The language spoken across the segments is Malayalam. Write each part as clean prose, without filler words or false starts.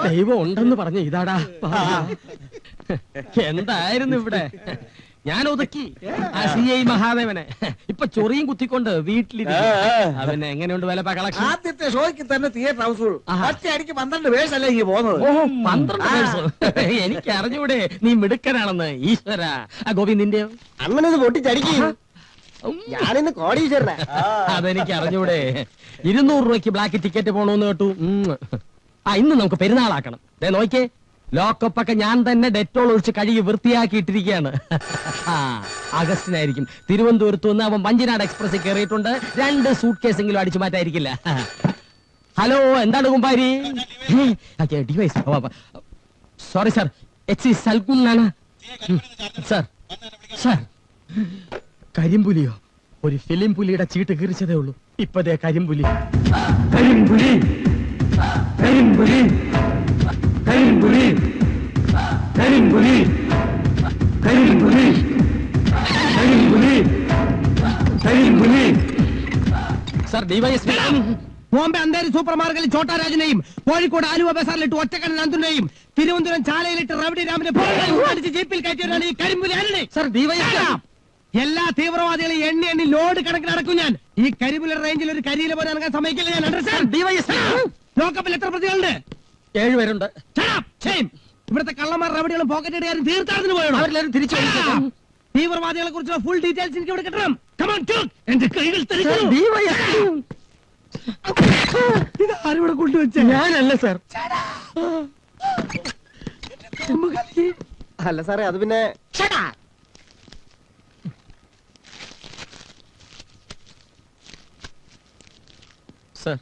ദൈവം ഉണ്ടെന്ന് പറഞ്ഞ ഇതാടാ. എന്തായിരുന്നു ഇവിടെ? ഞാൻ ഒതുക്കി ആ CI മഹാദേവനെ. ഇപ്പൊ ചൊറിയും കുത്തിക്കൊണ്ട് വീട്ടിലിരിക്കും. അവന് എങ്ങനെയുണ്ട് വില കളക്ഷൻ? ആദ്യത്തെ ഷോയ്ക്ക് തന്നെ തിയേറ്റർ ഹൗസ്ഫുൾ. ഒറ്റയടിക്ക് 12 വേഴ്സല്ലേ ഈ പോകുന്നത്. 12 വേഴ്സ്? എനിക്ക് അറിഞ്ഞൂടെ നീ മിടുക്കനാണെന്ന്. ഈശ്വര. ഗോപി നിന്റെയോ? അണ്ണനത് പൊട്ടിച്ചടിക്കും. ഞാനിന്ന് കോടീശ്വരനാ. അതെനിക്ക് അറിഞ്ഞൂടെ. 200 രൂപയ്ക്ക് ബ്ലാക്ക് ടിക്കറ്റ് പോണോന്ന് കേട്ടു. ഇന്ന് നമുക്ക് പെരുന്നാളാക്കണം. നോക്കിയേ, ലോക്കപ്പൊക്കെ ഞാൻ തന്നെ ഡെറ്റോൾ ഒഴിച്ച് കഴുകി വൃത്തിയാക്കിയിട്ടിരിക്കുകയാണ്. ആഗസ്റ്റിനായിരിക്കും തിരുവനന്തപുരത്ത് നിന്ന് അവൻ വഞ്ചിനാട് എക്സ്പ്രസിൽ കയറിയിട്ടുണ്ട്. 2 സൂട്ട് കേസെങ്കിലും അടിച്ചു മാറ്റായിരിക്കില്ല. ഹലോ, എന്താണ് കുമ്പാരി? സോറി സാർ, സൽകുന്നാണ് സാർ. സാർ, കരിമ്പുലിയോ? ഒരു ഫിലിം പുലിയുടെ ചീട്ട് കീറിച്ചതേ ഉള്ളൂ. ഇപ്പതേ കരിമ്പുലി. കരിമ്പുലി, കരിമ്പുലി, കരിമ്പുലി, കരിമ്പുലി, കരിമ്പുലി, കരിമ്പുലി, കരിമ്പുലി. Sir, DYSP Bombay Andheri super മാർക്കറ്റിൽ ചോട്ടാരാജനെയും കോഴിക്കോട് ആലുവ ബസാറിലിട്ട് ഒറ്റക്കണ്ണൻ നന്ദുനെയും തിരുവനന്തപുരം ചാലയിലിട്ട് റവഡി രാമിനെ ജീപ്പിൽ കയറ്റിയാണ് ഈ കരിമ്പുലി ആരുടെ. സാർ, ഡിവൈഎസ്പി എല്ലാ തീവ്രവാദികളെയും എണ്ണി എണ്ണി ലോഡ് കണക്കിന് നടക്കും ഞാൻ. ഈ കരിമ്പുലി റേഞ്ചിൽ ഒരു കരിയില പോലെ ഇറങ്ങാൻ സമ്മതിക്കില്ല ഞാൻ. ലോക്കപ്പിൽ എത്ര പ്രതികളുണ്ട്? 7 പേരുണ്ട്. ഇവിടുത്തെ കള്ളന്മാർ റവഡികളും പോക്കറ്റ് അടിക്കാരും തീർത്ഥാടനത്തിന് പോയോ? അവരെല്ലാവരും തിരിച്ചു. തീവ്രവാദികളെ കുറിച്ചുള്ള ഫുൾ ഡീറ്റെയിൽസ് എനിക്ക് ഇവിടെ കിട്ടണം. എന്റെ കൈകൾ ഇതാരിവിടെ കൊണ്ടുവച്ച? ഞാനല്ല സാർ. അല്ല സാറേ, അത് പിന്നെ സാർ.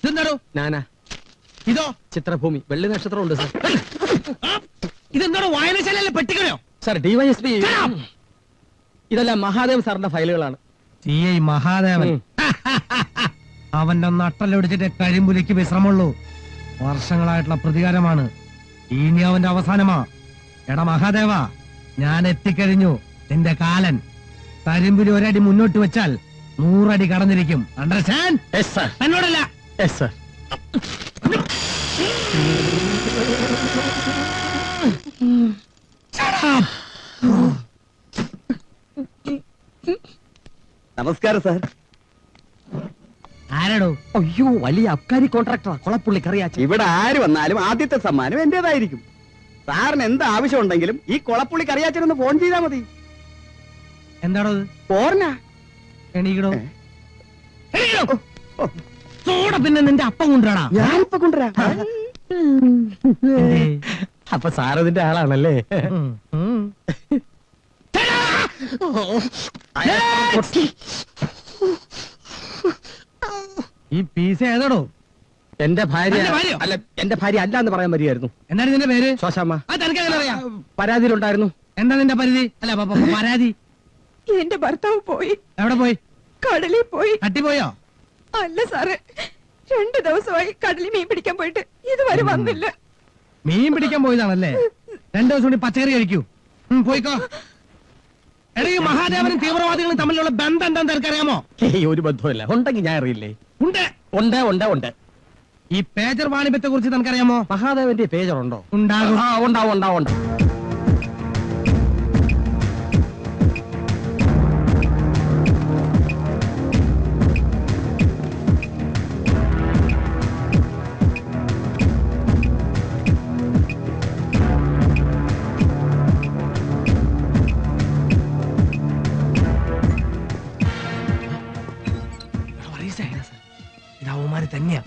ഇതെന്താണോ? ഞാനാ. ഇതോ ചിത്രഭൂമി, വെള്ളി നക്ഷത്രം ഉണ്ട് സാർ. ഇതെന്താണോ? വായനശാലയിലെ പെട്ടിക്കണോ? സാർ, ഡിവൈഎസ്പി ഇതെല്ലാം മഹാദേവൻ സാറിന്റെ ഫയലുകളാണ്. CI മഹാദേവൻ അവന്റെ നട്ടലൊടിച്ചിട്ട് കരിമ്പുലിക്ക് വിശ്രമമുള്ളൂ. വർഷങ്ങളായിട്ടുള്ള പ്രതികാരമാണ്. ഇനി അവന്റെ അവസാനമാ. എടാ മഹാദേവ, ഞാൻ എത്തിക്കഴിഞ്ഞു. നിന്റെ കാലൻ കരിമ്പുലി ഒരടി മുന്നോട്ട് വെച്ചാൽ 100 അടി കടന്നിരിക്കും. അണ്ടർസ്റ്റാൻഡ്? Yes sir. എന്നോടല്ല. Yes sir. നമസ്കാരം സാർ. ആരാടോ? അയ്യോ, വലിയ അബ്കാരി കോൺട്രാക്ടറാ, കൊളപ്പുള്ളി കറിയാച്ചി. ഇവിടെ ആര് വന്നാലും ആദ്യത്തെ സമ്മാനം എന്റേതായിരിക്കും. സാറിന് എന്ത് ആവശ്യം ഉണ്ടെങ്കിലും ഈ കൊളപ്പുള്ളി കറിയാച്ചനൊന്ന് ഫോൺ ചെയ്താൽ മതി. എന്താണോ? പോർനാ എണീക്കടോ. പിന്നെ നിന്റെ അപ്പം കൊണ്ടുവരാടാ. ഞാനിപ്പോ കൊണ്ടുവരാ. അപ്പൊ സാറതിന്റെ ആളാണല്ലേ? ഈ പീസ ഏതാടോ? എന്റെ ഭാര്യ. അല്ല, എന്റെ ഭാര്യ അല്ല എന്ന് പറയാൻ വരികയായിരുന്നു. എന്താണ് നിന്റെ പേര്? ശോശാമ്മ. അറിയാം. പരാതിയിലുണ്ടായിരുന്നു. എന്താ നിന്റെ പരിധി? അല്ല പരാതി. എന്റെ ഭർത്താവ് പോയി. എവിടെ പോയി? കടലിൽ പോയി. തട്ടിപ്പോയോ? അല്ല സാറേ, 2 ദിവസമായി കടലിൽ മീൻ പിടിക്കാൻ പോയിട്ട് ഇതുവരെ വന്നില്ല. മീൻ പിടിക്കാൻ പോയതാണല്ലേ? 2 ദിവസം കൂടി പച്ചക്കറി കഴിക്കൂ. പോയിക്കോ. എടീ, മഹാദേവനും തീവ്രവാദികളും തമ്മിലുള്ള ബന്ധം എന്താന്ന് നിനക്കറിയാമോ? ഒരു ബന്ധമില്ല. ഉണ്ടെങ്കിൽ ഞാൻ അറിയില്ലേ? ഉണ്ട് ഉണ്ട് ഉണ്ട് ഉണ്ട്. ഈ പേജർ വാണിഭത്തെ കുറിച്ച് നിനക്കറിയാമോ? മഹാദേവന്റെ പേജർ ഉണ്ടോ? ഉണ്ടാകും. ഉണ്ടാവും ഉണ്ടാവും ഉണ്ട്. ഇതവന്മാര് തന്നെയാ.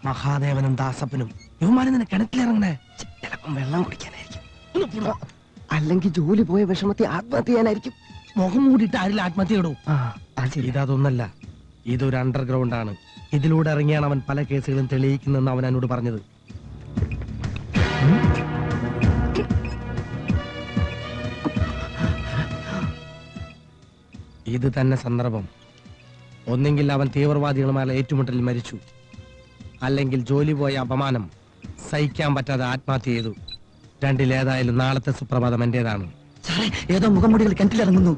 മഹാദേവനും ദാസപ്പനും. ഇവന്മാരെ നിന്നെ കിണറ്റിലിറങ്ങണേ. ചിലപ്പം വെള്ളം കുടിക്കാനായിരിക്കും. അല്ലെങ്കിൽ ജോലി പോയ വിഷമത്തെ ആത്മഹത്യ ചെയ്യാനായിരിക്കും. മുഖം മൂടിയിട്ട് ആരിൽ ആത്മഹത്യ ഇടൂ. ഇതൊന്നല്ല, ഇതൊരു അണ്ടർഗ്രൗണ്ട് ആണ്. ഇതിലൂടെ ഇറങ്ങിയാണ് അവൻ പല കേസുകളും തെളിയിക്കുന്നെന്ന് അവൻ എന്നോട് പറഞ്ഞത്. ഇത് തന്നെ സന്ദർഭം. ഒന്നെങ്കിൽ അവൻ തീവ്രവാദികളുമായുള്ള ഏറ്റുമുട്ടലിൽ മരിച്ചു, അല്ലെങ്കിൽ ജോലി പോയ അപമാനം സഹിക്കാൻ പറ്റാതെ ആത്മഹത്യ ചെയ്തു. രണ്ടിലേതായാലും നാളത്തെ സുപ്രഭാതം എന്റേതാണ്. സാറേ ഏതോ മുഖംമൂടികൾ കിണറ്റിലിറങ്ങുന്നു.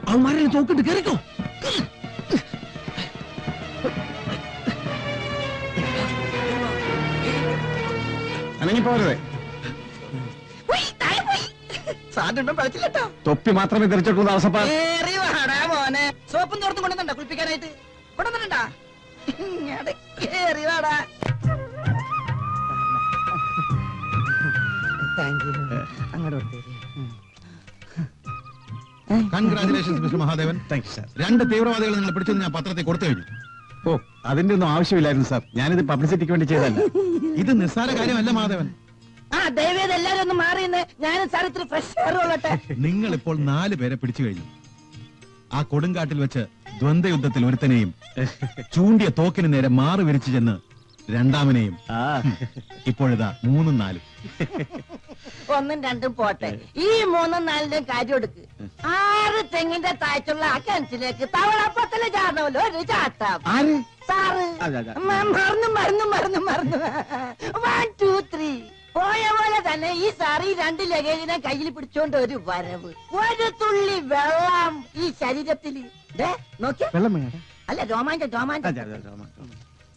അവന്മാരെ തോക്കിട്ട് കയറിക്കോ. അനങ്ങിപ്പോരുതേ. തൊപ്പി മാത്രമേ തെറിച്ചിട്ടുള്ളൂ അവസപ്പ. മോനെ സോപ്പും തോർത്തും കൊണ്ടുവന്നണ്ട കുളിപ്പിക്കാനായിട്ട് കൊണ്ടുവന്നിട്ടുണ്ടാ അങ്ങോട്ട് congratulations mister Mahadevan. Thank you sir. 2 തീവ്രവാദികൾ നിങ്ങൾ പിടിച്ചെന്ന് ഞാൻ പത്രത്തിൽ കൊടുത്തു കഴിഞ്ഞു. ഓ അതിന്റെ ഒന്നും ആവശ്യമില്ലായിരുന്നു സാർ. ഞാനിത് പബ്ലിസിറ്റിക്ക് വേണ്ടി ചെയ്തല്ല. ഇത് നിസ്സാര കാര്യമല്ല മഹാദേവൻ. ആ ദയവേത് എല്ലാരും ഒന്ന് മാറിയെന്ന് ഞാനും സാർ ഇത്തിരി ഫ്രഷ് എയർ കൊള്ളട്ടെ. നിങ്ങൾ ഇപ്പോൾ 4 പേരെ പിടിച്ചു കഴിഞ്ഞു. ആ കൊടുങ്കാട്ടിൽ വെച്ച് ദ്വന്ദ്വയുദ്ധത്തിൽ ഒരുത്തനെയും ചൂണ്ടിയ തോക്കിന് നേരെ മാറി വിരിച്ചു ചെന്ന് രണ്ടാമനെയും. ഇപ്പോഴിതാ 3ഉം 4ഉം. 1ഉം 2ഉം പോട്ടെ. ഈ 3ഉം 4ന്റെയും കാര്യം എടുക്ക്. 6 തെങ്ങിന്റെ താഴ്ചയുള്ള ആ കിണറ്റിലേക്ക് തവളപ്പത്തില് ചാടണമല്ലോ ഒരു ചാട്ടം. ആര്? സാറ് മറന്നു 1 2 3 പോയ പോലെ തന്നെ ഈ സാറ് ഈ 2 ലഗേജിനെ കയ്യിൽ പിടിച്ചോണ്ട് ഒരു വരവ്. ഒരു തുള്ളി വെള്ളം ഈ ശരീരത്തിൽ നോക്കിയ വെള്ളം വേണം. അല്ല രോമാഞ്ചം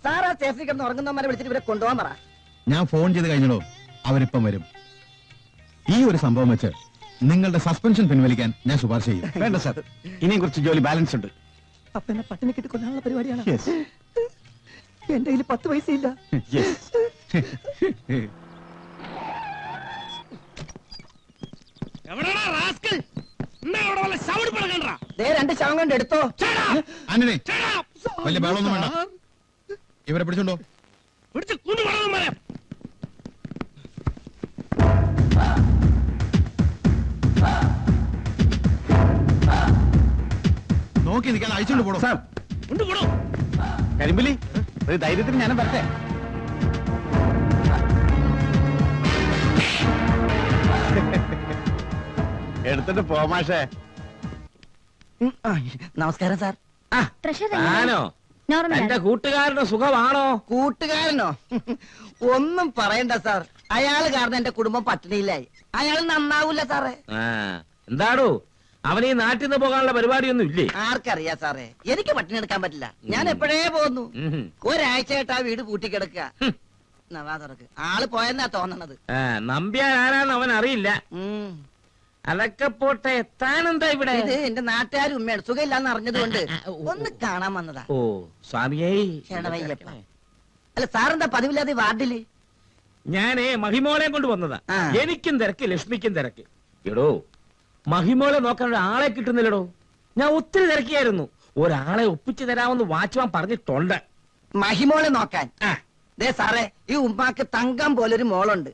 സാറാ സ്റ്റേഷനിൽ കിടന്ന് ഉറങ്ങുന്നവന്മാരെ വിളിച്ചിട്ട് ഇവരെ കൊണ്ടുപോകാൻ പറ. ഞാൻ ഫോൺ ചെയ്ത് കഴിഞ്ഞോ, അവരിപ്പം വരും. ഈ ഒരു സംഭവം വെച്ച് നിങ്ങളുടെ സസ്പെൻഷൻ പിൻവലിക്കാൻ ഞാൻ ശുപാർശ ചെയ്യും. വേണ്ട സാർ, ഇനിയും കുറച്ച് ജോലി ബാലൻസ് ഉണ്ട്. അപ്പൊ എന്നെ പട്ടിണി കിട്ടി കൊല്ലാനുള്ള പരിപാടിയാണ്. Yes. എന്റെ കയ്യിൽ 10 പൈസയില്ല. Yes. ദേ 2 ശവം കൊണ്ട് എടുത്തോ. ആന്റണി, വലിയ ബഹളമൊന്നും വേണ്ട. ഇവരെ പിടിച്ചോണ്ടോ. നോക്കി നിൽക്കാൻ അയച്ചോണ്ട് പോടോ. സാർ കരിമ്പലി ഒരു ധൈര്യത്തിന് ഞാനും വരട്ടെ. എടുത്തിട്ട് പോമാഷേ. നമസ്കാരം സാർ. ആണോ എന്റെ കൂട്ടുകാരന്റെ സുഖമാണോ? കൂട്ടുകാരനോ? ഒന്നും പറയണ്ട സാർ. അയാള് കാരണം എന്റെ കുടുംബം പട്ടിണിയിലായി. അയാൾ നന്നാവൂല സാറേ. എന്താടോ അവൻ ഈ നാട്ടിൽ നിന്ന് പോകാനുള്ള പരിപാടിയൊന്നും ഇല്ലേ? ആർക്കറിയാ സാറേ, എനിക്ക് പട്ടിണി എടുക്കാൻ പറ്റില്ല. ഞാൻ എപ്പോഴേ പോന്നു. ഒരാഴ്ചയായിട്ട് ആ വീട് പൂട്ടിക്കിടക്കുക. നവാ തുറക്ക്. ആള് പോയെന്നാ തോന്നണത്. നമ്പ്യാൻ ആരാന്ന് അവൻ അറിയില്ല. അതൊക്കെ പോട്ടെ, താനെന്താ ഇവിടെ? ഇത് എന്റെ നാട്ടുകാരും ഉമ്മയാണ്. സുഖമില്ലാന്ന് അറിഞ്ഞത് കൊണ്ട് ഒന്ന് കാണാൻ വന്നതാ. ഓ സ്വാമിയേ. ക്ഷണവയ്യപ്പ. അല്ല സാറെന്താ പതിവില്ലാതെ വാർഡില്? ഞാനേ മഹിമോളെ കൊണ്ട് വന്നതാ. ആ. എനിക്കും തിരക്ക്, ലക്ഷ്മിക്കും തിരക്ക്. എടോ മഹിമോളെ നോക്കാൻ ഒരാളെ കിട്ടുന്നില്ലടോ. ഞാൻ ഒത്തിരി തിരക്കിയായിരുന്നു. ഒരാളെ ഒപ്പിച്ചു തരാമെന്ന് വാച്ച്മാൻ പറഞ്ഞിട്ടുണ്ട്. മഹിമോളെ നോക്കാൻ? ദേ സാറേ, ഈ ഉമ്മാക്ക് തങ്കം പോലൊരു മോളുണ്ട്.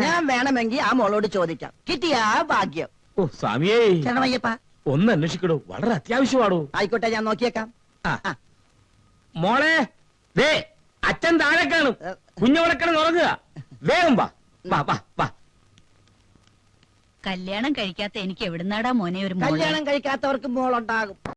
ഞാൻ വേണമെങ്കിൽ ആ മോളോട് ചോദിക്കാം. കിട്ടിയാ ഭാഗ്യം. ഓ സ്വാമിയേ, ക്ഷണവയ്യപ്പ. ഒന്ന് അന്വേഷിക്കടോ, വളരെ അത്യാവശ്യമാടോ. ആയിക്കോട്ടെ, ഞാൻ നോക്കിയേക്കാം. മോളെ, ദേ അച്ഛൻ താഴെ കാണും. കുഞ്ഞുടക്കണം ഉറങ്ങുക. വേഗം വാ വാ വാ വാ. കല്യാണം കഴിക്കാത്ത എനിക്ക് എവിടുന്നാടാ മോനെ ഒരു മോളെ? കല്യാണം കഴിക്കാത്തവർക്ക് മോളുണ്ടാകും.